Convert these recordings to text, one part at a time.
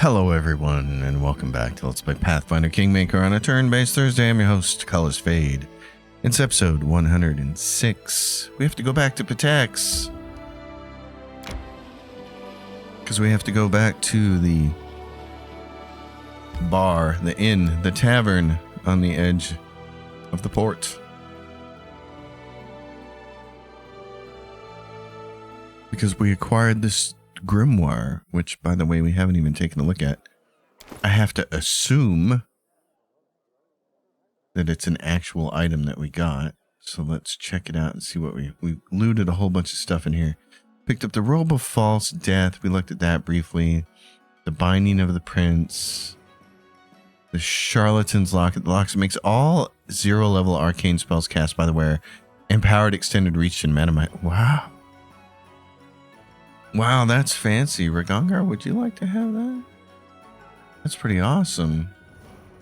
Hello everyone, and welcome back to Let's Play Pathfinder Kingmaker on a turn-based Thursday. I'm your host, Colors Fade. It's episode 106. We have to go back to Patex, because we have to go back to the bar, the inn, the tavern on the edge of the port. Because we acquired this grimoire, which, by the way, we haven't even taken a look at. I have to assume that it's an actual item that we got. So let's check it out and see what we looted a whole bunch of stuff in here. Picked up the robe of false death. We looked at that briefly. The binding of the prince. The charlatan's locket. The locket makes all 0-level arcane spells cast by the wearer. Empowered extended reach and meta. Wow. Wow, that's fancy. Ragongar, would you like to have that? That's pretty awesome.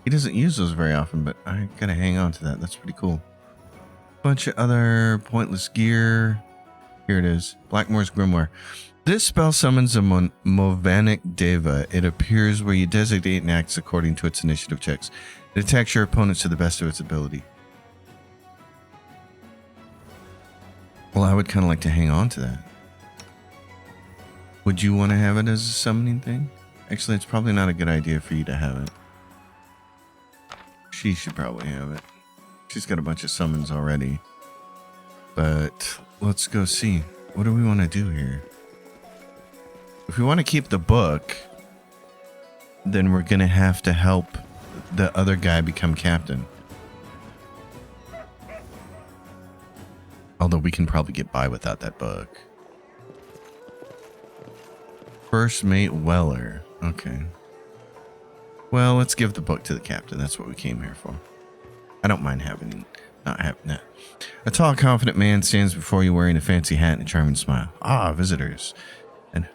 He doesn't use those very often, but I gotta hang on to that. That's pretty cool. Bunch of other pointless gear. Here it is. Blackmore's Grimoire. This spell summons a Movanic Deva. It appears where you designate and acts according to its initiative checks. It attacks your opponents to the best of its ability. Well, I would kind of like to hang on to that. Would you want to have it as a summoning thing? Actually, it's probably not a good idea for you to have it. She should probably have it. She's got a bunch of summons already. But let's go see. What do we want to do here? If we want to keep the book, then we're going to have to help the other guy become captain. Although we can probably get by without that book. First mate Weller. Okay. Well, let's give the book to the captain. That's what we came here for. I don't mind not having that. A tall, confident man stands before you wearing a fancy hat and a charming smile. Ah, visitors. And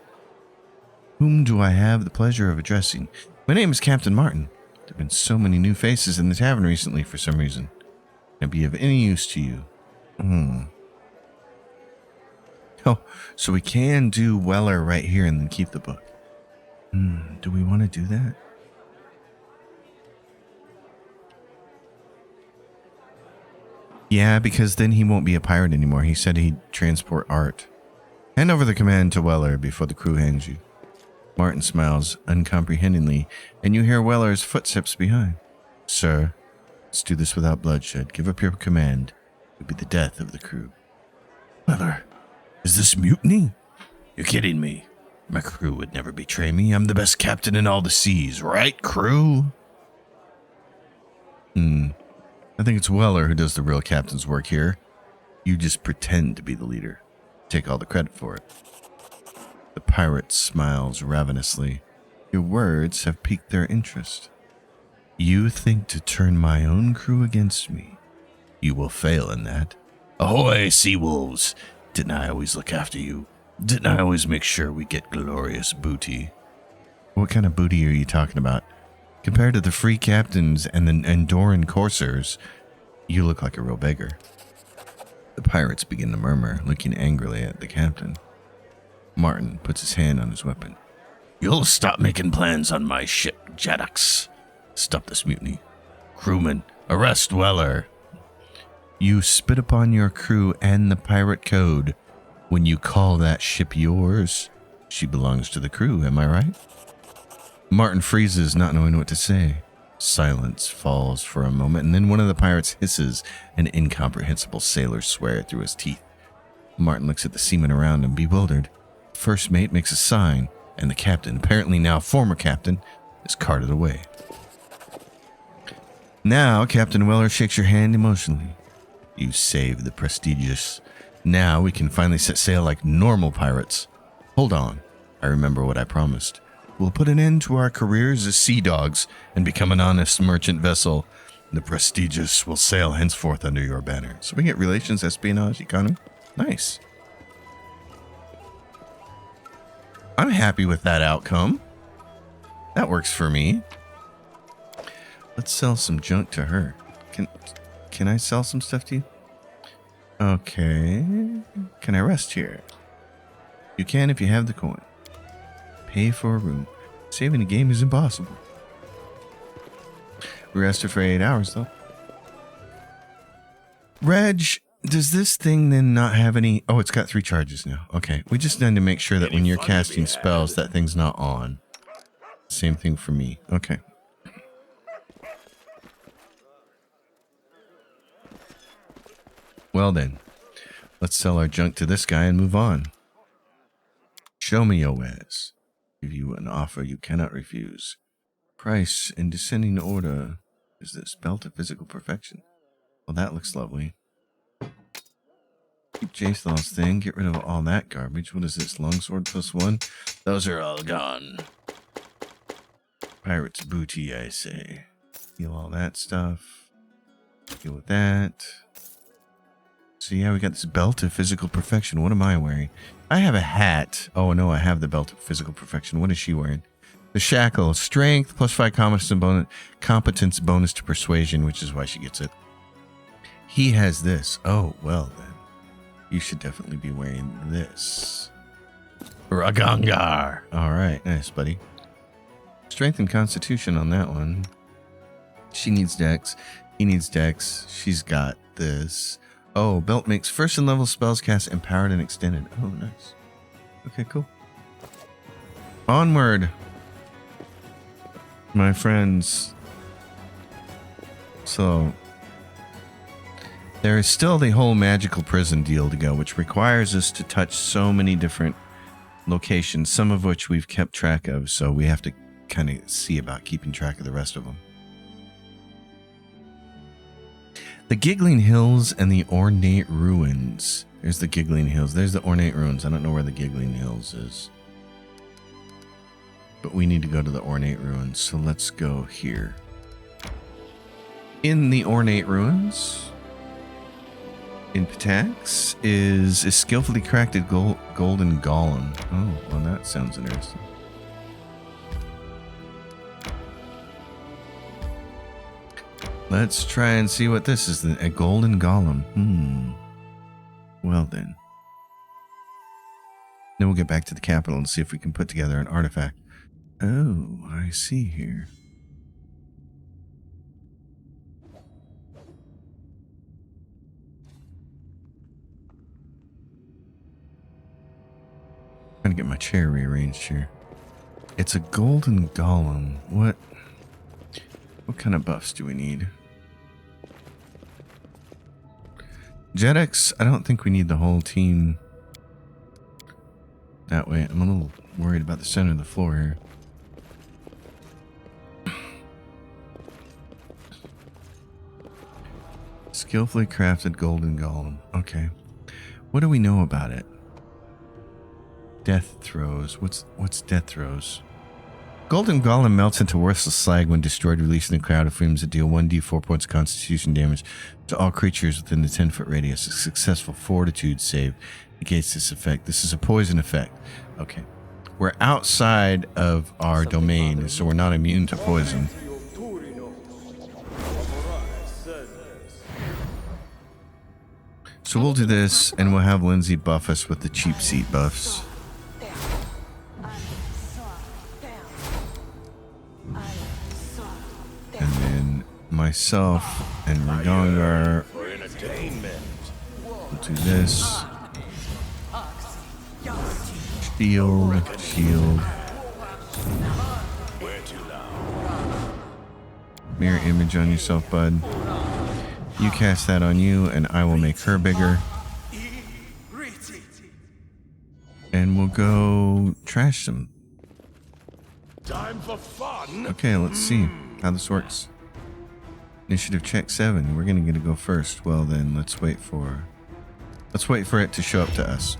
whom do I have the pleasure of addressing? My name is Captain Martin. There have been so many new faces in the tavern recently for some reason. Can I be of any use to you? Oh, so we can do Weller right here and then keep the book. Do we want to do that? Yeah, because then he won't be a pirate anymore. He said he'd transport art. Hand over the command to Weller before the crew hangs you. Martin smiles uncomprehendingly, and you hear Weller's footsteps behind. Sir, let's do this without bloodshed. Give up your command. It would be the death of the crew. Weller. Is this mutiny? You're kidding me. My crew would never betray me. I'm the best captain in all the seas, right, crew? I think it's Weller who does the real captain's work here. You just pretend to be the leader. Take all the credit for it. The pirate smiles ravenously. Your words have piqued their interest. You think to turn my own crew against me. You will fail in that. Ahoy, sea wolves! Didn't I always look after you? Didn't I always make sure we get glorious booty? What kind of booty are you talking about? Compared to the free captains and the Andorran corsairs, you look like a real beggar. The pirates begin to murmur, looking angrily at the captain. Martin puts his hand on his weapon. You'll stop making plans on my ship, Jaddux. Stop this mutiny. Crewman, arrest Weller. You spit upon your crew and the pirate code when you call that ship yours. She belongs to the crew, am I right? Martin freezes, not knowing what to say. Silence falls for a moment, and then one of the pirates hisses an incomprehensible sailor swear through his teeth. Martin looks at the seamen around him, bewildered. First mate makes a sign, and the captain, apparently now former captain, is carted away. Now, Captain Weller shakes your hand emotionally. You saved the prestigious. Now we can finally set sail like normal pirates. Hold on. I remember what I promised. We'll put an end to our careers as sea dogs and become an honest merchant vessel. The prestigious will sail henceforth under your banner. So we get relations, espionage, economy. Nice. I'm happy with that outcome. That works for me. Let's sell some junk to her. Can I sell some stuff to you? Okay. Can I rest here? You can if you have the coin. Pay for a room. Saving the game is impossible. We rested for 8 hours, though. Reg, does this thing then not have any... Oh, it's got 3 charges now. Okay, we just need to make sure that when you're casting spells, that thing's not on. Same thing for me. Okay. Well then, let's sell our junk to this guy and move on. Show me your wares. Give you an offer you cannot refuse. Price in descending order is this belt of physical perfection. Well, that looks lovely. Keep Jathal's thing. Get rid of all that garbage. What is this? Longsword +1? Those are all gone. Pirate's booty, I say. Heal all that stuff. Deal with that. So yeah, we got this belt of physical perfection. What am I wearing? I have a hat. Oh no, I have the belt of physical perfection. What is she wearing? The shackle. Strength +5 competence bonus to persuasion, which is why she gets it. He has this. Oh, well then. You should definitely be wearing this. Ragangar. Alright, nice, buddy. Strength and constitution on that one. She needs dex. He needs dex. She's got this. Oh, belt makes first and level spells cast empowered and extended. Oh, nice. Okay, cool. Onward, my friends. So, there is still the whole magical prison deal to go, which requires us to touch so many different locations, some of which we've kept track of, so we have to kind of see about keeping track of the rest of them. The Giggling Hills and the Ornate Ruins. There's the Giggling Hills. There's the Ornate Ruins. I don't know where the Giggling Hills is. But we need to go to the Ornate Ruins, so let's go here. In the Ornate Ruins, in Pitax, is a skillfully crafted golden golem. Oh, well that sounds interesting. Let's try and see what this is. A golden golem. Well then. Then we'll get back to the capital and see if we can put together an artifact. Oh, I see here. Trying to get my chair rearranged here. It's a golden golem. What kind of buffs do we need? Jetix, I don't think we need the whole team that way. I'm a little worried about the center of the floor here. Skillfully crafted golden golem. Okay. What do we know about it? Death throws. What's death throws? Golden golem melts into worthless slag when destroyed, releasing a cloud of flames that deal 1d4 points of constitution damage to all creatures within the 10-foot radius. A successful fortitude save negates this effect. This is a poison effect. Okay. We're outside of our domain, so we're not immune to poison. So we'll do this, and we'll have Lindsay buff us with the cheap seat buffs. And then myself and Ragangar will do this. Shield. Mirror image on yourself, bud. You cast that on you, and I will make her bigger. And we'll go trash them. Time for fun. Okay, let's see how this works. Initiative check 7. We're gonna get to go first. Well then, let's wait for it to show up to us.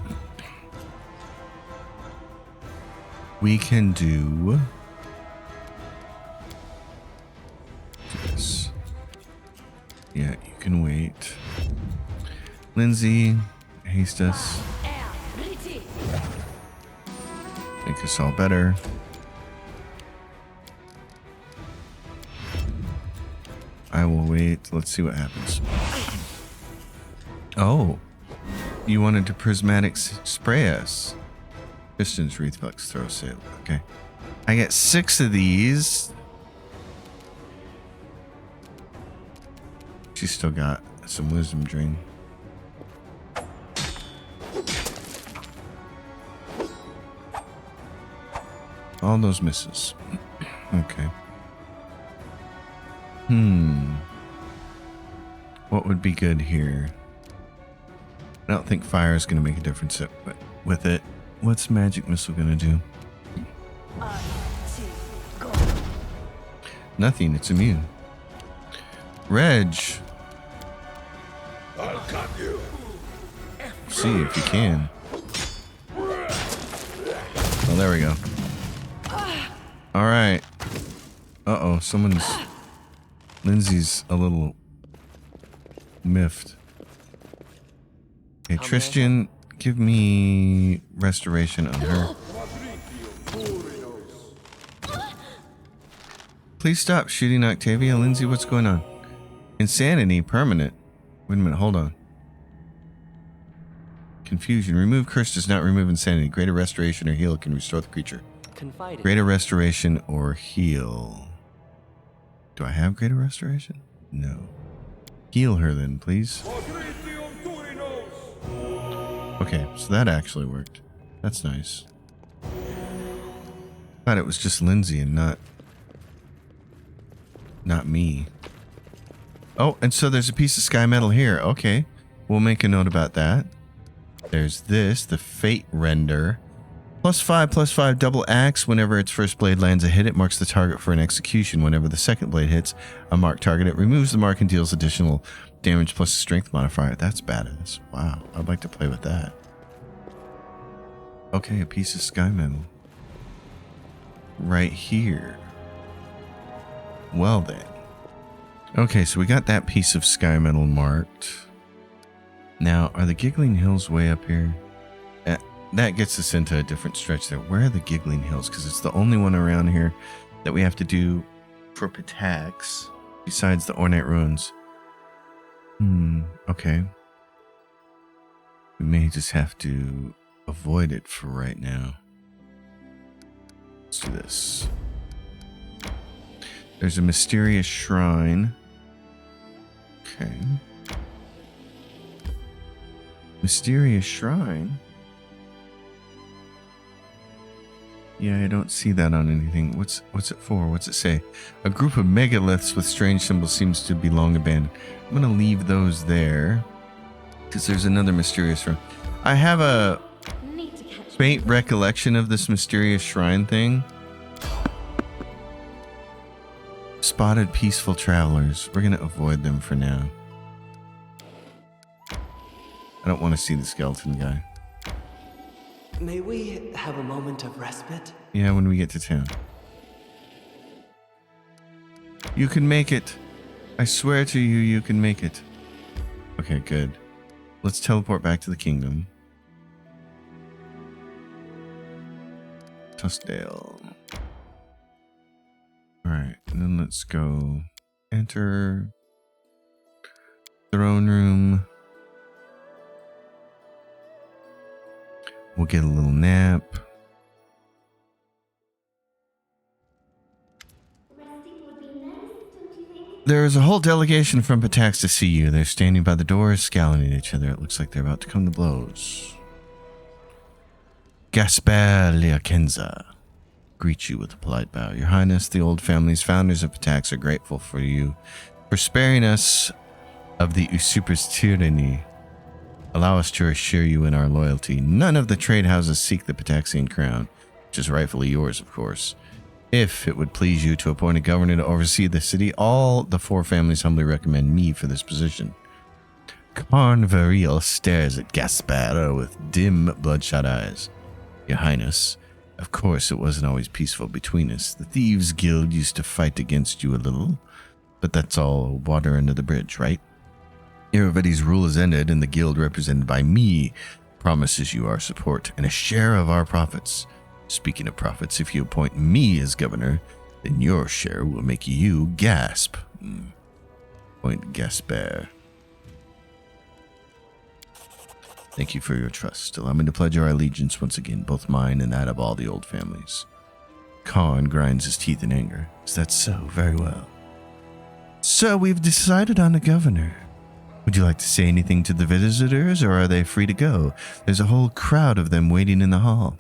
We can do this. Yeah, you can wait. Lindsay, haste us. Make us all better. I will wait. Let's see what happens. Oh, you wanted to prismatic spray us. Pistons, reflex, throw, sail. Okay. I get 6 of these. She's still got some wisdom drain. All those misses. Okay. What would be good here? I don't think fire is going to make a difference with it. What's magic missile going to do? Nothing. It's immune. Reg. I'll cut you. See if you can. Oh, there we go. All right. Uh-oh, Lindsay's a little miffed. Okay, Tristan, give me restoration on her. Please stop shooting Octavia. Lindsay, what's going on? Insanity, permanent. Wait a minute, hold on. Confusion. Remove curse does not remove insanity. Greater restoration or heal can restore the creature. Confided. Greater restoration or heal. Do I have greater restoration? No. Heal her then, please. Okay, so that actually worked. That's nice. Thought it was just Lindsay and not me. Oh, and so there's a piece of sky metal here. Okay, we'll make a note about that. There's this, the Fate Render. +5/+5 double axe. Whenever its first blade lands a hit, it marks the target for an execution. Whenever the second blade hits a marked target, it removes the mark and deals additional damage plus a strength modifier. That's badass. Wow, I'd like to play with that. Okay, a piece of sky metal. Right here. Well then. Okay, so we got that piece of sky metal marked. Now, are the Giggling Hills way up here? That gets us into a different stretch there. Where are the Giggling Hills? Because it's the only one around here that we have to do for Patax, besides the Ornate Ruins. Okay. We may just have to avoid it for right now. Let's do this. There's a mysterious shrine. Okay. Mysterious shrine? Yeah, I don't see that on anything. What's it for? What's it say? A group of megaliths with strange symbols seems to be long abandoned. I'm going to leave those there because there's another mysterious shrine. I have a faint recollection of this mysterious shrine thing. Spotted peaceful travelers. We're going to avoid them for now. I don't want to see the skeleton guy. May we have a moment of respite? Yeah, when we get to town. You can make it. I swear to you, you can make it. Okay, good. Let's teleport back to the kingdom. Tuskdale. Alright, and then let's go enter throne room. We'll get a little nap. There is a whole delegation from Patax to see you. They're standing by the doors, scowling at each other. It looks like they're about to come to blows. Gaspar Liakenza greet you with a polite bow. Your Highness, the old family's founders of Patax are grateful for you for sparing us of the usurper's tyranny. Allow us to assure you in our loyalty. None of the trade houses seek the Pataxian crown, which is rightfully yours, of course. If it would please you to appoint a governor to oversee the city, all the four families humbly recommend me for this position. Carnvaril stares at Gasparo with dim, bloodshot eyes. Your Highness, of course it wasn't always peaceful between us. The Thieves' Guild used to fight against you a little, but that's all water under the bridge, right? Everybody's rule is ended, and the guild, represented by me, promises you our support and a share of our profits. Speaking of profits, if you appoint me as governor, then your share will make you gasp. Point Gaspar. Thank you for your trust. Allow me to pledge our allegiance once again, both mine and that of all the old families. Khan grinds his teeth in anger. Is that so? Very well. So we've decided on a governor. Would you like to say anything to the visitors, or are they free to go? There's a whole crowd of them waiting in the hall.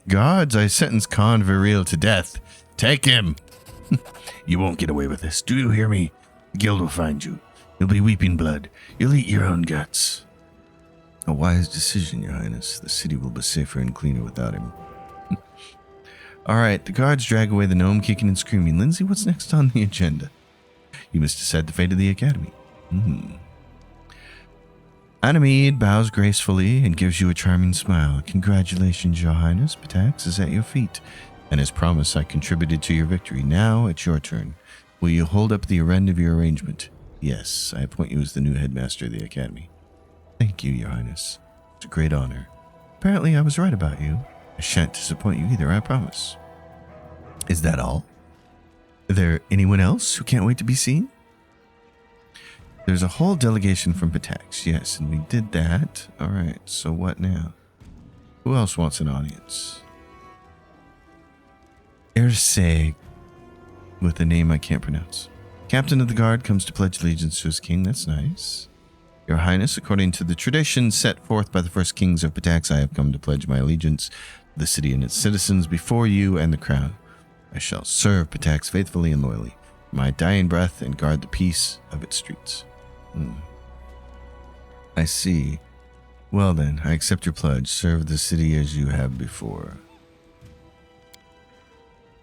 Guards, I sentence Khan Viril to death. Take him. You won't get away with this. Do you hear me? The guild will find you. You'll be weeping blood. You'll eat your own guts. A wise decision, Your Highness. The city will be safer and cleaner without him. All right, the guards drag away the gnome, kicking and screaming. Lindsay, what's next on the agenda? You must decide the fate of the academy. Anamid bows gracefully and gives you a charming smile. Congratulations, Your Highness. Pitax is at your feet. And as promised, I contributed to your victory. Now it's your turn. Will you hold up the end of your arrangement? Yes, I appoint you as the new headmaster of the academy. Thank you, Your Highness. It's a great honor. Apparently, I was right about you. I shan't disappoint you either, I promise. Is that all? Is there anyone else who can't wait to be seen? There's a whole delegation from Pitax, yes, and we did that. All right, so what now? Who else wants an audience? Erseg, with a name I can't pronounce. Captain of the guard comes to pledge allegiance to his king. That's nice. Your Highness, according to the tradition set forth by the first kings of Pitax, I have come to pledge my allegiance to the city and its citizens before you and the crown. I shall serve Pitax faithfully and loyally, my dying breath, and guard the peace of its streets. I see. Well then, I accept your pledge. Serve the city as you have before.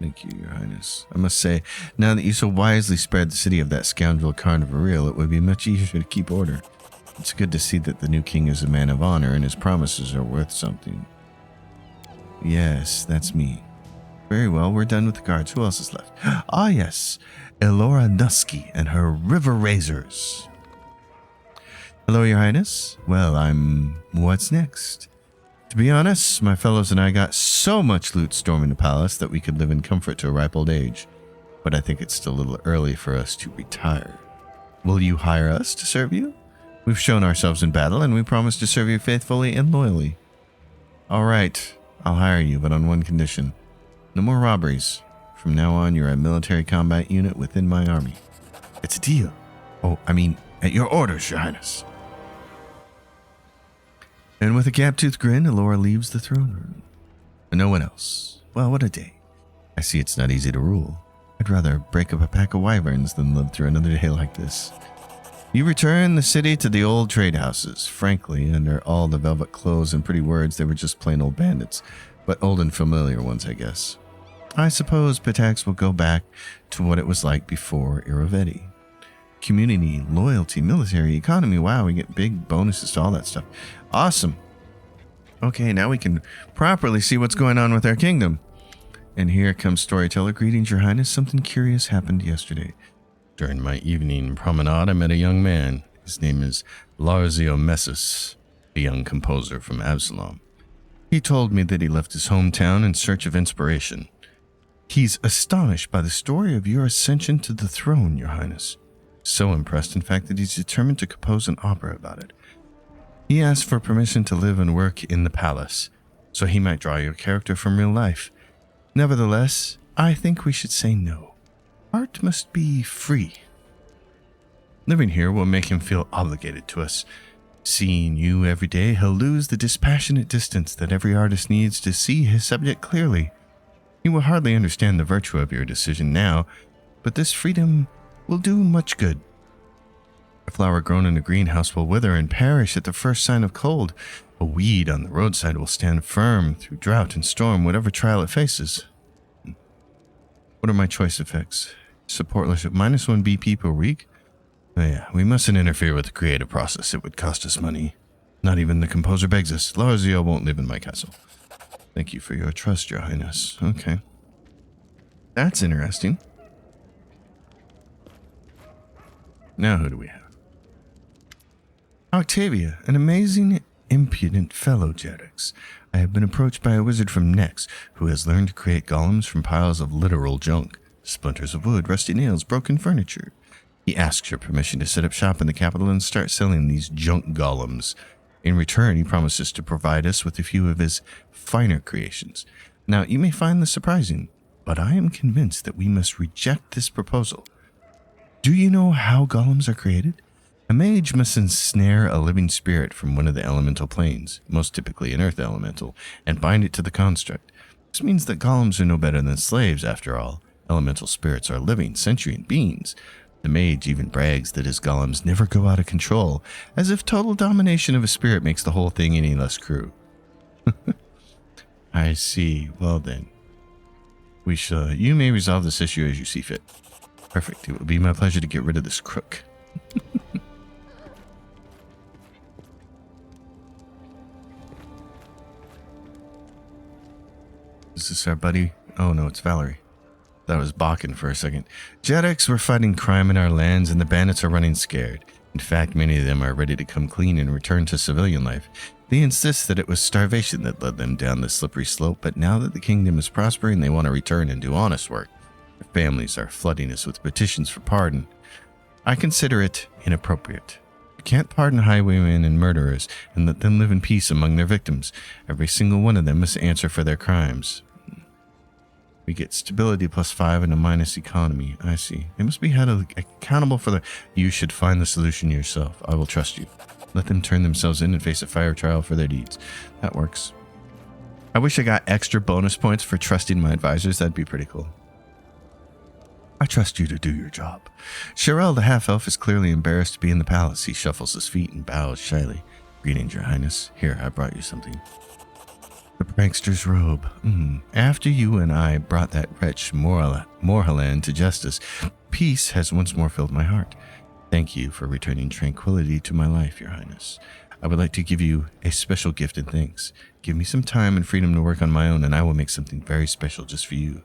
Thank you, Your Highness. I must say, now that you so wisely spared the city of that scoundrel Khan Viril, it would be much easier to keep order. It's good to see that the new king is a man of honor and his promises are worth something. Yes, that's me. Very well, we're done with the guards. Who else is left? Ah, yes. Elora Nusky and her river razors. Hello, Your Highness. Well, what's next? To be honest, my fellows and I got so much loot storming the palace that we could live in comfort to a ripe old age. But I think it's still a little early for us to retire. Will you hire us to serve you? We've shown ourselves in battle, and we promise to serve you faithfully and loyally. All right, I'll hire you, but on one condition. No more robberies. From now on, you're a military combat unit within my army. It's a deal. Oh, I mean, at your orders, Your Highness. And with a gap-toothed grin, Elora leaves the throne room. And no one else. Well, what a day. I see it's not easy to rule. I'd rather break up a pack of wyverns than live through another day like this. You return the city to the old trade houses. Frankly, under all the velvet clothes and pretty words, they were just plain old bandits. But old and familiar ones, I guess. I suppose Pitax will go back to what it was like before Iravetti. Community, loyalty, military, economy. Wow, we get big bonuses to all that stuff. Awesome. Okay, now we can properly see what's going on with our kingdom. And here comes Storyteller. Greetings, Your Highness. Something curious happened yesterday. During my evening promenade, I met a young man. His name is Larzio Messus, a young composer from Absalom. He told me that he left his hometown in search of inspiration. He's astonished by the story of your ascension to the throne, Your Highness. So impressed, in fact, that he's determined to compose an opera about it. He asked for permission to live and work in the palace, so he might draw your character from real life. Nevertheless, I think we should say no. Art must be free. Living here will make him feel obligated to us. Seeing you every day, he'll lose the dispassionate distance that every artist needs to see his subject clearly. He will hardly understand the virtue of your decision now, but this freedom will do much good. A flower grown in a greenhouse will wither and perish at the first sign of cold. A weed on the roadside will stand firm through drought and storm, whatever trial it faces. What are my choice effects? Supportless -1 BP per week? Oh yeah, we mustn't interfere with the creative process. It would cost us money. Not even the composer begs us. Larzio won't live in my castle. Thank you for your trust, Your Highness. Okay. That's interesting. Now who do we have? Octavia, an amazing, impudent fellow, Jerex. I have been approached by a wizard from Nex, who has learned to create golems from piles of literal junk. Splinters of wood, rusty nails, broken furniture. He asks your permission to set up shop in the capital and start selling these junk golems. In return, he promises to provide us with a few of his finer creations. Now, you may find this surprising, but I am convinced that we must reject this proposal. Do you know how golems are created? A mage must ensnare a living spirit from one of the elemental planes, most typically an earth elemental, and bind it to the construct. This means that golems are no better than slaves, after all. Elemental spirits are living, sentient beings. The mage even brags that his golems never go out of control, as if total domination of a spirit makes the whole thing any less cruel. I see. Well then, you may resolve this issue as you see fit. Perfect. It will be my pleasure to get rid of this crook. Is this our buddy? Oh no, it's Valerie. That was Bakken for a second. Jedeks were fighting crime in our lands and the bandits are running scared. In fact, many of them are ready to come clean and return to civilian life. They insist that it was starvation that led them down this slippery slope, but now that the kingdom is prospering, they want to return and do honest work. Their families are flooding us with petitions for pardon. I consider it inappropriate. You can't pardon highwaymen and murderers and let them live in peace among their victims. Every single one of them must answer for their crimes. We get stability +5 and a minus economy. I see. They must be held accountable for the... You should find the solution yourself. I will trust you. Let them turn themselves in and face a fire trial for their deeds. That works. I wish I got extra bonus points for trusting my advisors. That'd be pretty cool. I trust you to do your job. Sherelle, the half-elf, is clearly embarrassed to be in the palace. He shuffles his feet and bows shyly. Greetings, your highness. Here, I brought you something. The prankster's robe. After you and I brought that wretch Morhalan to justice, peace has once more filled my heart. Thank you for returning tranquility to my life, your highness. I would like to give you a special gift and thanks. Give me some time and freedom to work on my own, and I will make something very special just for you.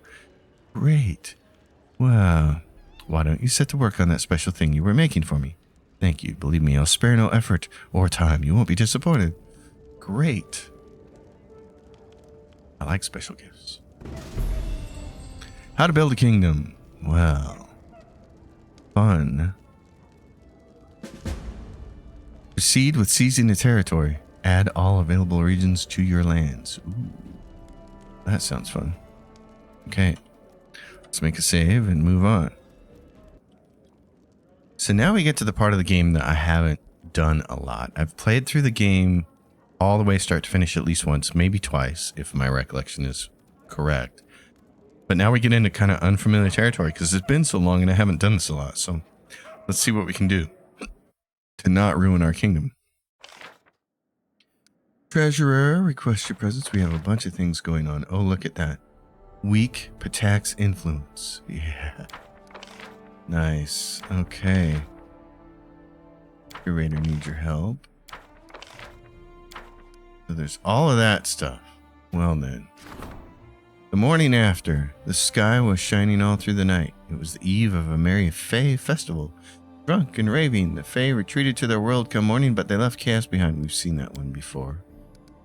Great. Well, why don't you set to work on that special thing you were making for me? Thank you. Believe me, I'll spare no effort or time. You won't be disappointed. Great. I like special gifts. How to build a kingdom. Well, fun. Proceed with seizing the territory. Add all available regions to your lands. Ooh, that sounds fun. Okay, let's make a save and move on. So now we get to the part of the game that I haven't done a lot. I've played through the game all the way start to finish at least once, maybe twice, if my recollection is correct. But now we get into kind of unfamiliar territory because it's been so long and I haven't done this a lot. So let's see what we can do to not ruin our kingdom. Treasurer, request your presence. We have a bunch of things going on. Oh, look at that. Weak Patak's influence. Yeah. Nice. Okay. Curator needs your help. So there's all of that stuff. Well then. The morning after, the sky was shining all through the night. It was the eve of a merry Fae festival. Drunk and raving, the Fae retreated to their world come morning, but they left chaos behind. We've seen that one before.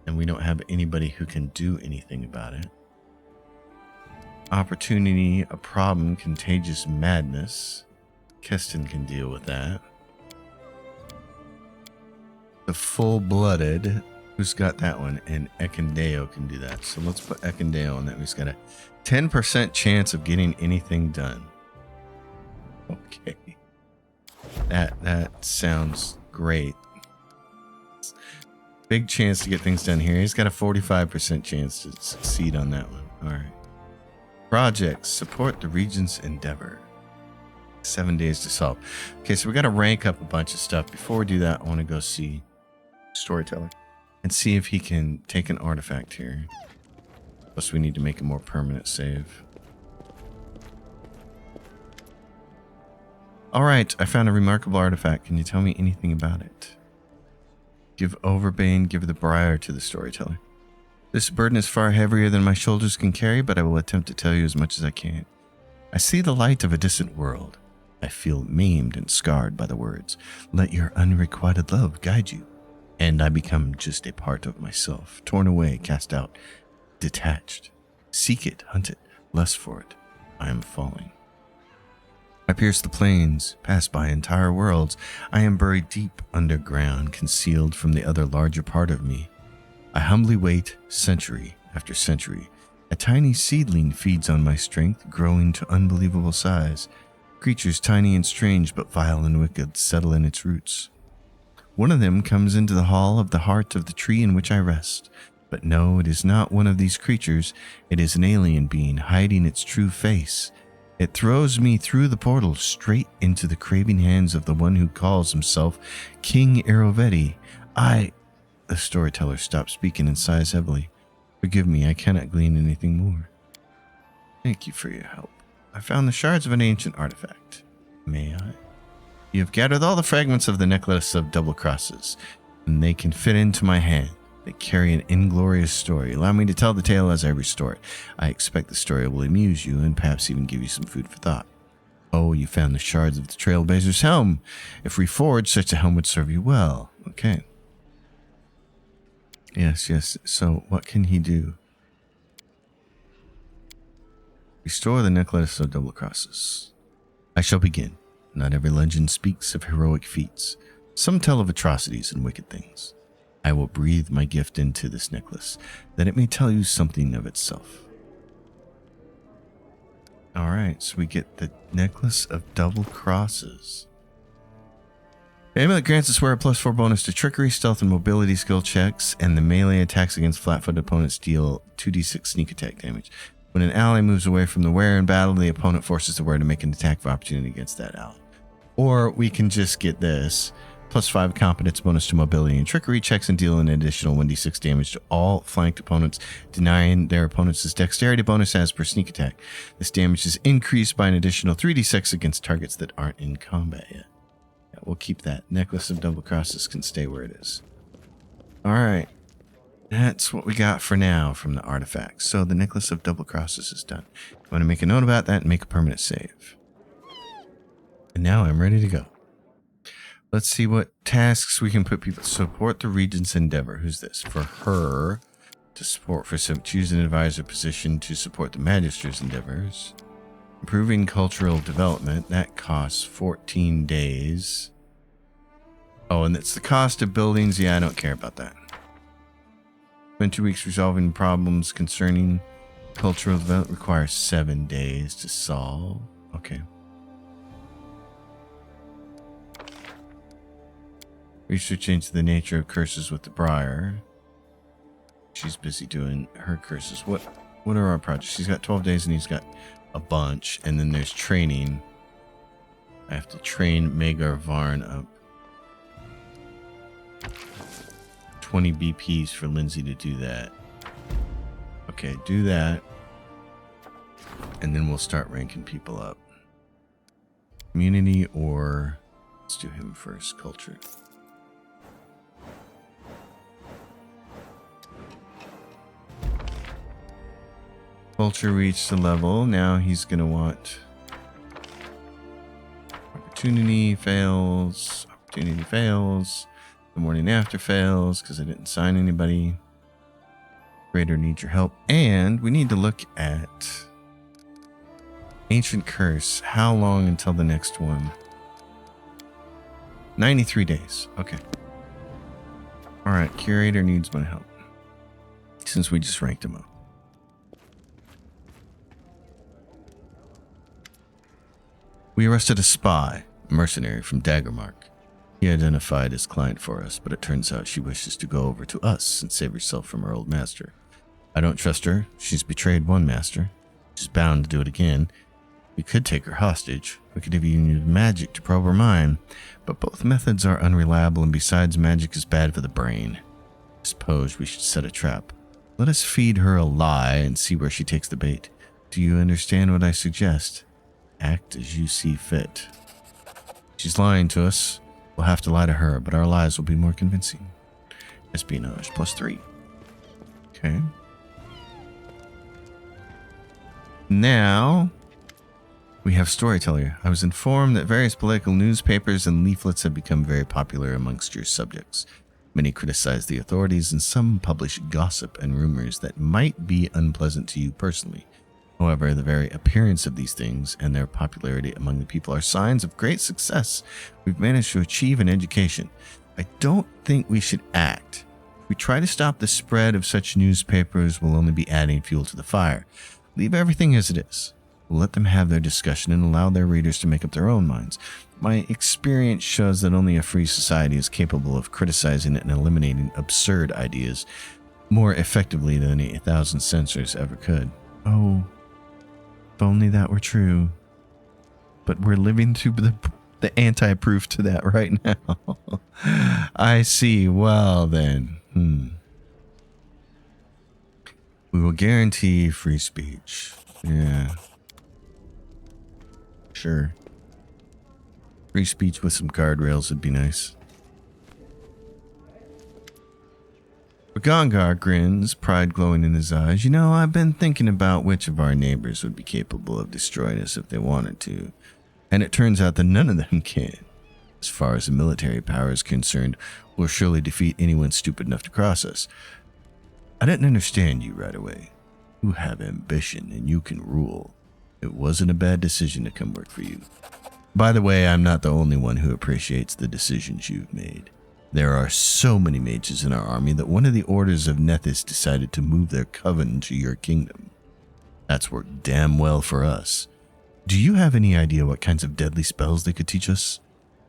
And we don't have anybody who can do anything about it. Opportunity, a problem, contagious madness. Keston can deal with that. The full-blooded... Who's got that one? And Ekindeo can do that. So let's put Ekindeo on that. We've got a 10% chance of getting anything done. Okay. That sounds great. Big chance to get things done here. He's got a 45% chance to succeed on that one. All right. Projects. Support the region's endeavor. 7 days to solve. Okay, so we got to rank up a bunch of stuff. Before we do that, I want to go see Storyteller. And see if he can take an artifact here. Plus we need to make a more permanent save. Alright, I found a remarkable artifact. Can you tell me anything about it? Give Overbane, give the Briar to the Storyteller. This burden is far heavier than my shoulders can carry, but I will attempt to tell you as much as I can. I see the light of a distant world. I feel maimed and scarred by the words. Let your unrequited love guide you. And I become just a part of myself, torn away, cast out, detached. Seek it, hunt it, lust for it. I am falling. I pierce the plains, pass by entire worlds. I am buried deep underground, concealed from the other larger part of me. I humbly wait century after century, A tiny seedling feeds on my strength, growing to unbelievable size. Creatures tiny and strange, but vile and wicked, settle in its roots. One of them comes into the hall of the heart of the tree in which I rest. But no, it is not one of these creatures. It is an alien being, hiding its true face. It throws me through the portal, straight into the craving hands of the one who calls himself King Arovetti. The storyteller stops speaking and sighs heavily. Forgive me, I cannot glean anything more. Thank you for your help. I found the shards of an ancient artifact. May I? You have gathered all the fragments of the necklace of double crosses, and they can fit into my hand. They carry an inglorious story. Allow me to tell the tale as I restore it. I expect the story will amuse you and perhaps even give you some food for thought. Oh, you found the shards of the Trailblazer's helm. If reforged, such a helm would serve you well. Okay. Yes. So, what can he do? Restore the necklace of double crosses. I shall begin. Not every legend speaks of heroic feats. Some tell of atrocities and wicked things. I will breathe my gift into this necklace, that it may tell you something of itself. Alright, so we get the necklace of double crosses. The amulet grants us wearer +4 bonus to trickery, stealth, and mobility skill checks, and the melee attacks against flat-footed opponents deal 2d6 sneak attack damage. When an ally moves away from the wearer in battle, the opponent forces the wearer to make an attack of opportunity against that ally. Or we can just get this. +5 competence bonus to mobility and trickery checks and deal an additional 1d6 damage to all flanked opponents, denying their opponents' dexterity bonus as per sneak attack. This damage is increased by an additional 3d6 against targets that aren't in combat yet. Yeah, we'll keep that. Necklace of double crosses can stay where it is. Alright. That's what we got for now from the artifacts. So the necklace of double crosses is done. I'm going to make a note about that and make a permanent save. And now I'm ready to go. Let's see what tasks we can put people. Support the Regent's endeavor. Who's this? For her to support. For some, choose an advisor position to support the Magister's endeavors. Improving cultural development. That costs 14 days. Oh, and it's the cost of buildings. Yeah, I don't care about that. Spend 2 weeks resolving problems concerning cultural development. Requires 7 days to solve. Okay. Research into the nature of curses with the Briar. She's busy doing her curses. What are our projects? She's got 12 days and he's got a bunch. And then there's training. I have to train Magar Varn up. 20 BPs for Lindsay to do that. Okay, do that. And then we'll start ranking people up. Community or... Let's do him first. Culture. Culture reached the level. Now he's going to want... Opportunity fails. Opportunity fails. The morning after fails because I didn't sign anybody. Greater needs your help. And we need to look at Ancient Curse. How long until the next one? 93 days. Okay. Alright, Curator needs my help. Since we just ranked him up. We arrested a spy, a mercenary from Daggermark. He identified his client for us, but it turns out she wishes to go over to us and save herself from her old master. I don't trust her. She's betrayed one master. She's bound to do it again. We could take her hostage. We could even use magic to probe her mind. But both methods are unreliable, and besides, magic is bad for the brain. I suppose we should set a trap. Let us feed her a lie and see where she takes the bait. Do you understand what I suggest? Act as you see fit. She's lying to us. We'll have to lie to her, but our lies will be more convincing. Espionage +3. Okay. Now, we have Storyteller. I was informed that various political newspapers and leaflets have become very popular amongst your subjects. Many criticize the authorities, and some publish gossip and rumors that might be unpleasant to you personally. However, the very appearance of these things and their popularity among the people are signs of great success we've managed to achieve in education. I don't think we should act. We try to stop the spread of such newspapers will only be adding fuel to the fire. Leave everything as it is. We'll let them have their discussion and allow their readers to make up their own minds. My experience shows that only a free society is capable of criticizing and eliminating absurd ideas more effectively than 1,000 censors ever could. Oh, if only that were true. But we're living through the anti-proof to that right now. I see. Well, then. We will guarantee free speech. Yeah. Sure. Free speech with some guardrails would be nice. Gongar grins, pride glowing in his eyes. You know, I've been thinking about which of our neighbors would be capable of destroying us if they wanted to. And it turns out that none of them can. As far as the military power is concerned, we'll surely defeat anyone stupid enough to cross us. I didn't understand you right away. You have ambition and you can rule. It wasn't a bad decision to come work for you. By the way, I'm not the only one who appreciates the decisions you've made. There are so many mages in our army that one of the orders of Nethys decided to move their coven to your kingdom. That's worked damn well for us. Do you have any idea what kinds of deadly spells they could teach us?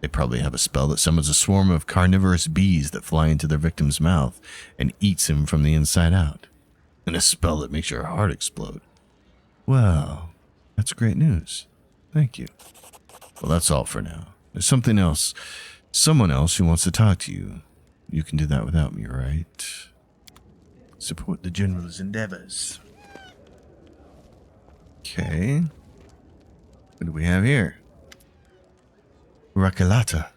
They probably have a spell that summons a swarm of carnivorous bees that fly into their victim's mouth and eats him from the inside out. And a spell that makes your heart explode. Well, that's great news. Thank you. Well, that's all for now. There's something else. Someone else who wants to talk to you. You can do that without me, right? Support the general's endeavors. Okay. What do we have here? Rakalata.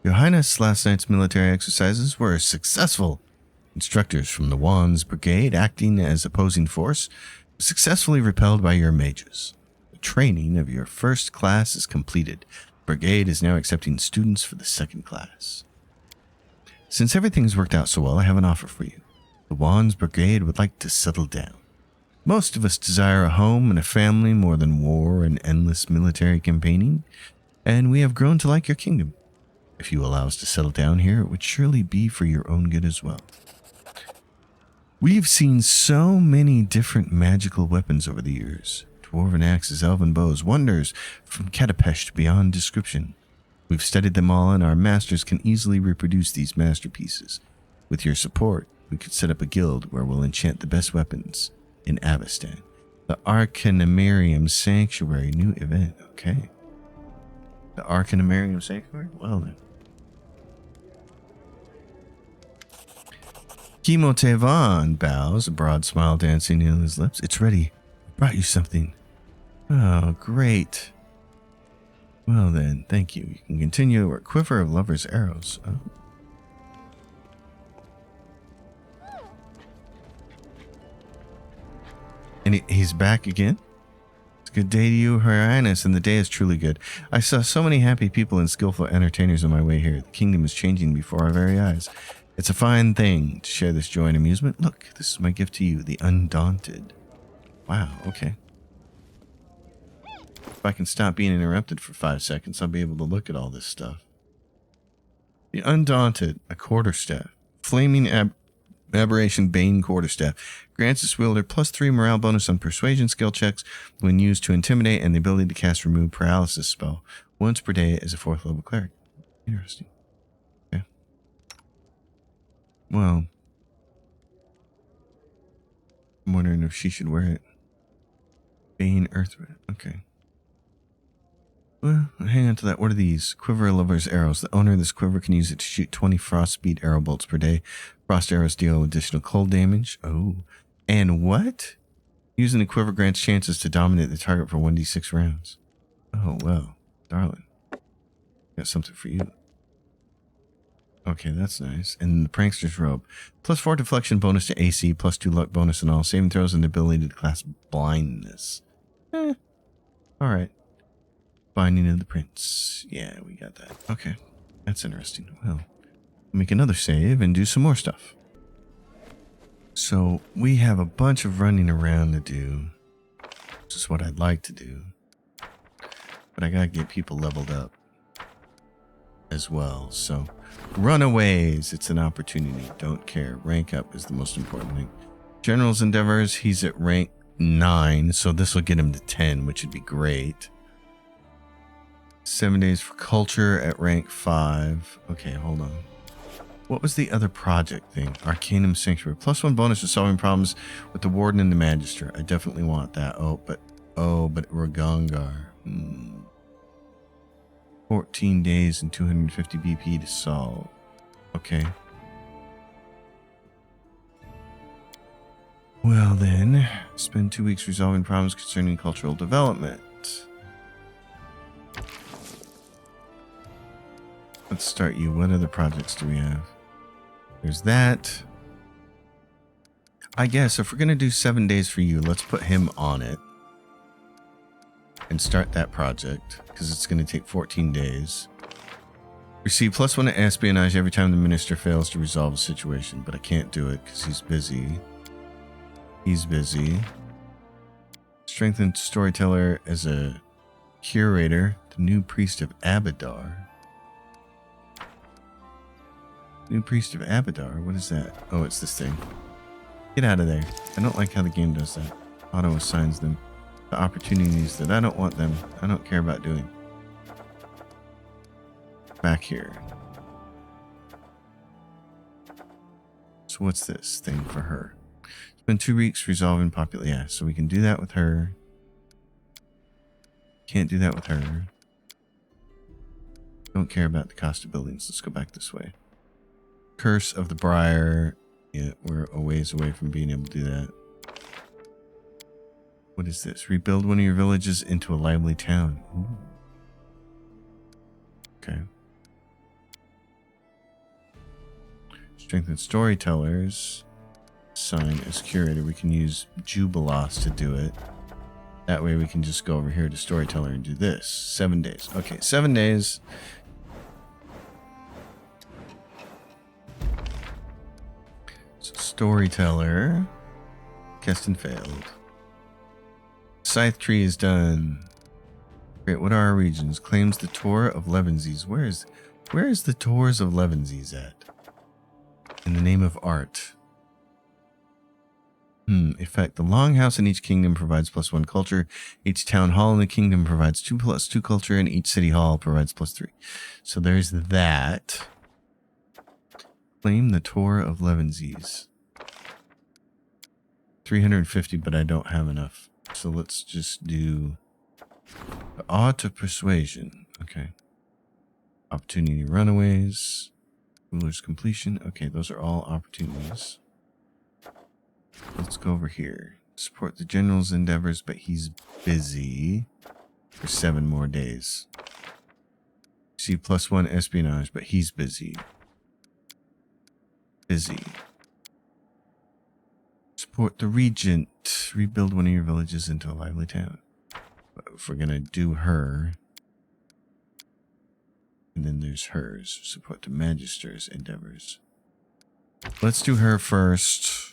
Your Highness, last night's military exercises were successful. Instructors from the Wands Brigade, acting as opposing force, were successfully repelled by your mages. The training of your first class is completed. Brigade is now accepting students for the second class. Since everything's worked out so well, I have an offer for you. The Wands Brigade would like to settle down. Most of us desire a home and a family more than war and endless military campaigning, and we have grown to like your kingdom. If you allow us to settle down here, it would surely be for your own good as well. We've seen so many different magical weapons over the years. Dwarven axes, elven bows, wonders from Katapesh beyond description. We've studied them all, and our masters can easily reproduce these masterpieces. With your support, we could set up a guild where we'll enchant the best weapons in Avestan. The Arcanumerium Sanctuary, new event. Okay. The Arcanumerium Sanctuary? Well then. Kimotevan bows, a broad smile dancing on his lips. It's ready. I brought you something. Oh, great. Well then, thank you. You can continue our quiver of lovers' arrows. Oh. And he's back again? It's a good day to you, Her Highness, and the day is truly good. I saw so many happy people and skillful entertainers on my way here. The kingdom is changing before our very eyes. It's a fine thing to share this joy and amusement. Look, this is my gift to you, the Undaunted. Wow, okay. If I can stop being interrupted for 5 seconds, I'll be able to look at all this stuff. The Undaunted, a quarterstaff. Flaming Aberration Bane quarterstaff. Grants its wielder +3 morale bonus on persuasion skill checks when used to intimidate and the ability to cast remove paralysis spell once per day as a 4th level cleric. Interesting. Okay. Well, I'm wondering if she should wear it. Bane Earthwood. Okay. Well, hang on to that. What are these? Quiver of Lover's Arrows. The owner of this quiver can use it to shoot 20 frost speed arrow bolts per day. Frost arrows deal additional cold damage. Oh. And what? Using the quiver grants chances to dominate the target for 1d6 rounds. Oh, well. Darling. Got something for you. Okay, that's nice. And the Prankster's Robe. +4 deflection bonus to AC, +2 luck bonus on all saving throws, and the ability to class blindness. Alright. Binding of the Prince. Yeah, we got that. Okay. That's interesting. Well, make another save and do some more stuff. So, we have a bunch of running around to do. Which is what I'd like to do. But I gotta get people leveled up. as well. So runaways, it's an opportunity. Don't care. Rank up is the most important thing. General's endeavors, he's at rank 9, so this will get him to 10, which would be great. 7 days for culture at rank 5. Okay, hold on. What was the other project thing? Arcanum Sanctuary. +1 bonus for solving problems with the Warden and the Magister. I definitely want that. But Ragongar. 14 days and 250 BP to solve. Okay. Well then, spend 2 weeks resolving problems concerning cultural development. Let's start you. What other projects do we have? There's that. I guess if we're going to do 7 days for you, let's put him on it. And start that project, because it's going to take 14 days. Receive +1 to espionage every time the minister fails to resolve a situation, but I can't do it because he's busy. He's busy. Strengthen storyteller as a curator. The new priest of Abadar. New priest of Abadar. What is that? Oh, it's this thing. Get out of there. I don't like how the game does that. Auto assigns them the opportunities that I don't want them. I don't care about doing. Back here. So what's this thing for her? Spend 2 weeks resolving popular. Yeah, so we can do that with her. Can't do that with her. Don't care about the cost of buildings. Let's go back this way. Curse of the Briar. Yeah, we're a ways away from being able to do that. What is this? Rebuild one of your villages into a lively town. Ooh. Okay. Strengthen storytellers. Sign as curator. We can use Jubilos to do it. That way we can just go over here to storyteller and do this. 7 days. Okay, 7 days. So storyteller. Keston failed. Scythe tree is done. Great. What are our regions? Claims the Tor of Levensies. Where is the Tors of Levensies at? In the name of art. Effect. The longhouse in each kingdom provides +1 culture. Each town hall in the kingdom provides 2+2 culture, and each city hall provides +3. So there's that. Claim the Tor of Levensies. 350, but I don't have enough. So let's just do the Art of Persuasion. Okay. Opportunity runaways. Ruler's completion. Okay, those are all opportunities. Let's go over here. Support the general's endeavors, but he's busy for 7 more days. See +1 espionage, but he's busy. Busy. Support the regent. Rebuild one of your villages into a lively town. But if we're gonna do her, and then there's hers. Support the magister's endeavors. Let's do her first.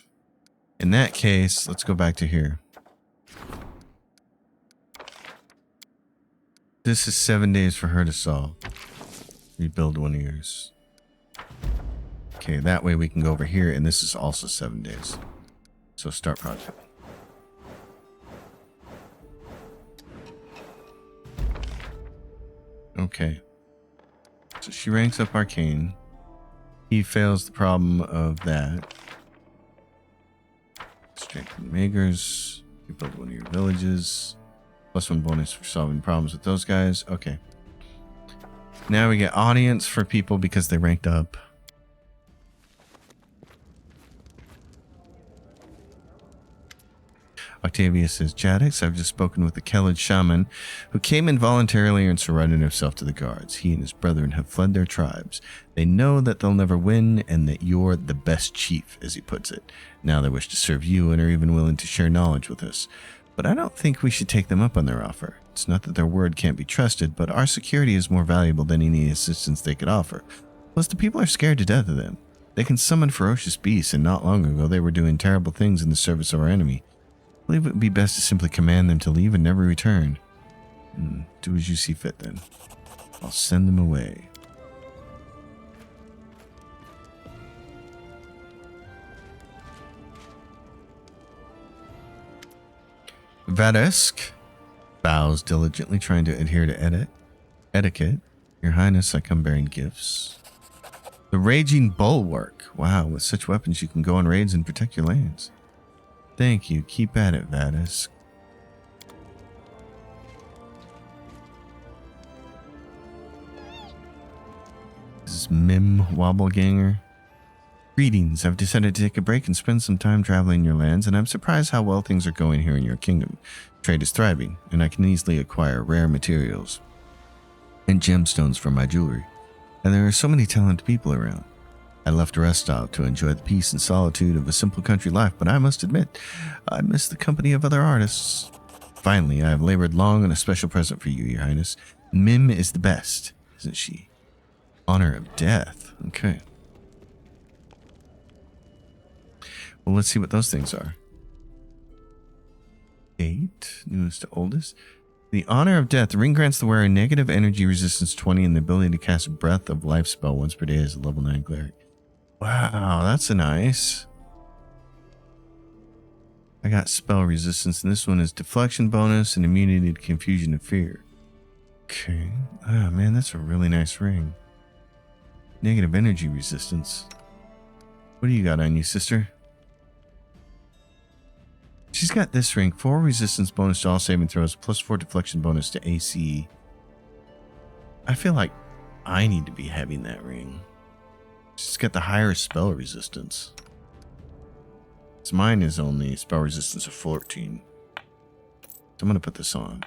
In that case, let's go back to here. This is 7 days for her to solve. Rebuild one of yours. Okay, that way we can go over here, and this is also 7 days. So start project. Okay. So she ranks up arcane. He fails the problem of that. Strengthen makers. You build one of your villages. +1 bonus for solving problems with those guys. Okay. Now we get audience for people because they ranked up. Octavia says, Jadix, I've just spoken with the Kellid shaman who came in voluntarily and surrendered himself to the guards. He and his brethren have fled their tribes. They know that they'll never win and that you're the best chief, as he puts it. Now they wish to serve you and are even willing to share knowledge with us. But I don't think we should take them up on their offer. It's not that their word can't be trusted, but our security is more valuable than any assistance they could offer. Plus, the people are scared to death of them. They can summon ferocious beasts, and not long ago they were doing terrible things in the service of our enemy. I believe it would be best to simply command them to leave and never return. Do as you see fit then. I'll send them away. Vadesk bows diligently, trying to adhere to etiquette. Your Highness, I come bearing gifts. The Raging Bulwark. Wow, with such weapons you can go on raids and protect your lands. Thank you. Keep at it, Vadesk. This is Mim Wobbleganger. Greetings. I've decided to take a break and spend some time traveling your lands, and I'm surprised how well things are going here in your kingdom. Trade is thriving, and I can easily acquire rare materials and gemstones for my jewelry. And there are so many talented people around. I left a rest stop to enjoy the peace and solitude of a simple country life, but I must admit, I miss the company of other artists. Finally, I have labored long on a special present for you, Your Highness. Mim is the best, isn't she? Honor of Death. Okay. Well, let's see what those things are. Date, newest to oldest. The Honor of Death. The ring grants the wearer negative energy resistance 20 and the ability to cast Breath of Life spell once per day as a level 9 cleric. Wow, that's a nice. I got spell resistance, and this one is deflection bonus and immunity to confusion and fear. Okay. Ah, man, that's a really nice ring. Negative energy resistance. What do you got on you, sister? She's got this ring. 4 resistance bonus to all saving throws, plus 4 deflection bonus to AC. I feel like I need to be having that ring. She's got the higher spell resistance. So mine is only spell resistance of 14. So I'm going to put this on.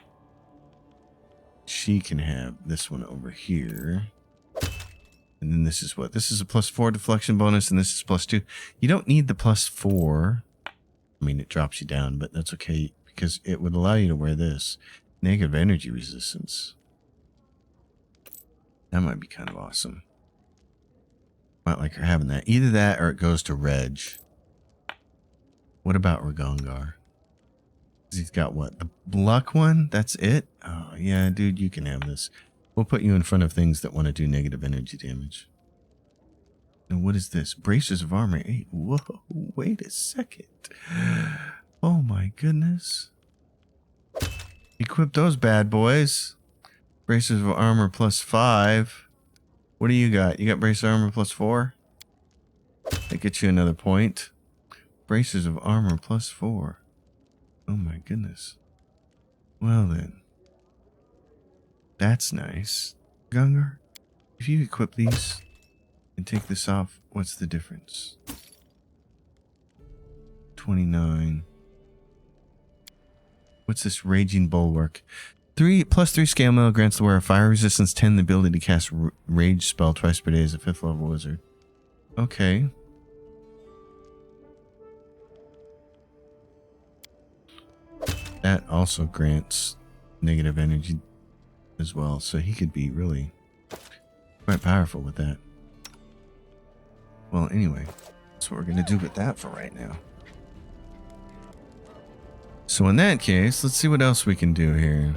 She can have this one over here. And then this is what? This is a plus 4 deflection bonus, and this is plus 2. You don't need the plus 4. I mean, it drops you down, but that's okay because it would allow you to wear this. Negative energy resistance. That might be kind of awesome. Might like her having that. Either that or it goes to Reg. What about Ragongar? He's got what? The luck one? That's it? Oh, yeah, dude, you can have this. We'll put you in front of things that want to do negative energy damage. And what is this? Bracers of Armor 8. Whoa, wait a second. Oh my goodness. Equip those bad boys. Bracers of Armor plus 5. What do you got? You got Bracers of Armor plus 4? That gets you another point. Bracers of Armor plus 4. Oh my goodness. Well then. That's nice. Gungar, if you equip these and take this off, what's the difference? 29. What's this Raging Bulwark? 3 plus 3 scale mail grants the wearer fire resistance 10, the ability to cast rage spell twice per day as a 5th level wizard. Okay. That also grants negative energy as well, so he could be really quite powerful with that. Well, anyway, that's what we're going to do with that for right now. So in that case, let's see what else we can do here.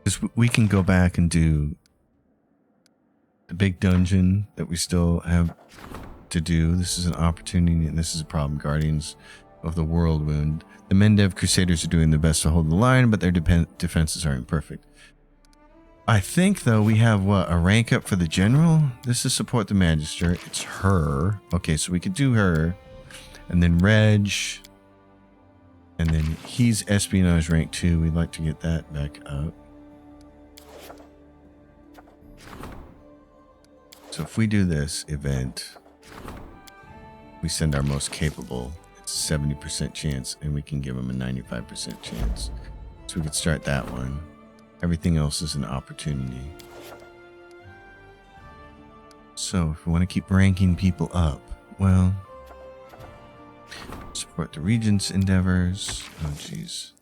Because we can go back and do the big dungeon that we still have to do. This is an opportunity, and this is a problem. Guardians of the Whirlwind. The Mendev Crusaders are doing their best to hold the line, but their defenses are imperfect. I think, though, we have, what, a rank up for the general? This is support the Magister. It's her. Okay, so we could do her. And then Reg. And then he's Espionage rank 2. We'd like to get that back up. So if we do this event, we send our most capable. It's a 70% chance, and we can give them a 95% chance. So we could start that one. Everything else is an opportunity. So if we want to keep ranking people up, well, support the Regent's endeavors. Oh, jeez.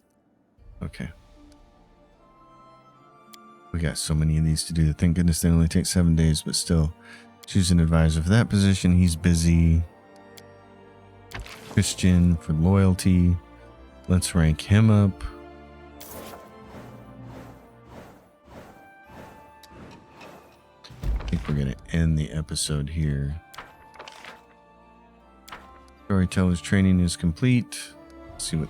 Okay. We got so many of these to do. Thank goodness they only take 7 days, but still. Choose an advisor for that position. He's busy. Christian for loyalty. Let's rank him up. I think we're going to end the episode here. Storyteller's training is complete. Let's see what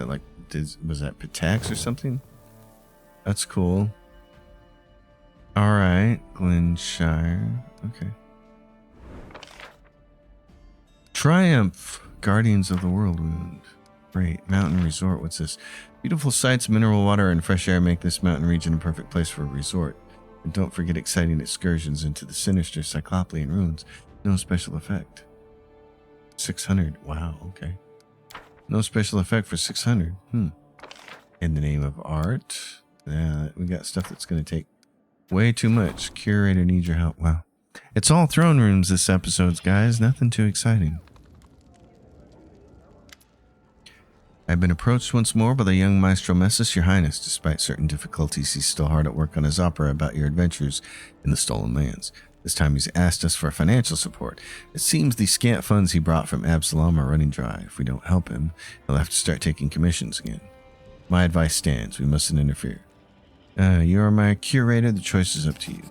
That like, was that Pitax or something? That's cool. All right, Glenshire. Okay. Triumph, Guardians of the Whirlwind. Great. Mountain Resort. What's this? Beautiful sights, mineral water, and fresh air make this mountain region a perfect place for a resort. And don't forget exciting excursions into the sinister Cyclopean ruins. No special effect. 600. Wow, okay. No special effect for 600. In the name of art. Yeah, we got stuff that's going to take way too much. Curator needs your help. Wow. It's all throne rooms this episode, guys. Nothing too exciting. I've been approached once more by the young Maestro Messus, Your Highness. Despite certain difficulties, he's still hard at work on his opera about your adventures in the Stolen Lands. This time he's asked us for financial support. It seems the scant funds he brought from Absalom are running dry. If we don't help him, he'll have to start taking commissions again. My advice stands. We mustn't interfere. You are my curator. The choice is up to you.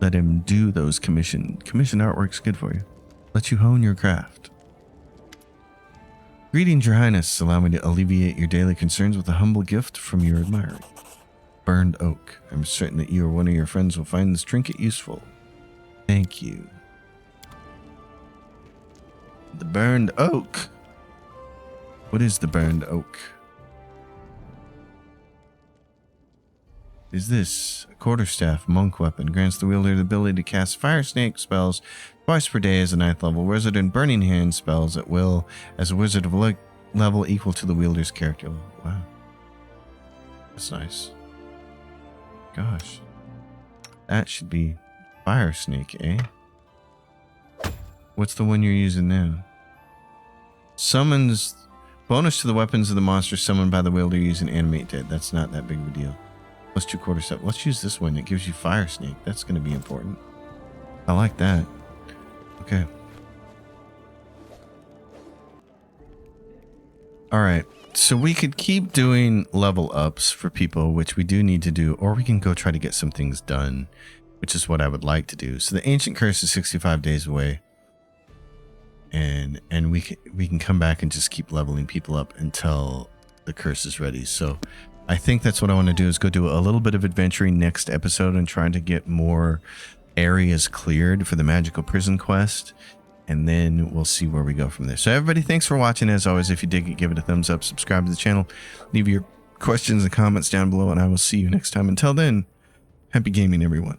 Let him do those commissioned artwork's good for you. Let you hone your craft. Greetings, Your Highness. Allow me to alleviate your daily concerns with a humble gift from your admirer. Burned oak. I'm certain that you or one of your friends will find this trinket useful. Thank you. The burned oak. What is the burned oak? Is this a quarterstaff monk weapon? Grants the wielder the ability to cast fire snake spells twice per day as a 9th level wizard and burning hand spells at will as a wizard of level equal to the wielder's character level. Wow. That's nice. Gosh. That should be fire snake, eh? What's the one you're using now? Summons bonus to the weapons of the monster summoned by the wielder using animate dead. That's not that big of a deal. Plus 2 quarterstaff. Let's use this one. It gives you fire snake. That's going to be important. I like that. Okay. All right. So we could keep doing level ups for people, which we do need to do, or we can go try to get some things done, which is what I would like to do. So the ancient curse is 65 days away. And we can come back and just keep leveling people up until the curse is ready. So I think that's what I want to do, is go do a little bit of adventuring next episode and trying to get more areas cleared for the magical prison quest, and then we'll see where we go from there. So everybody, thanks for watching. As always, if you dig it, give it a thumbs up, subscribe to the channel, leave your questions and comments down below, and I will see you next time. Until then, happy gaming, everyone.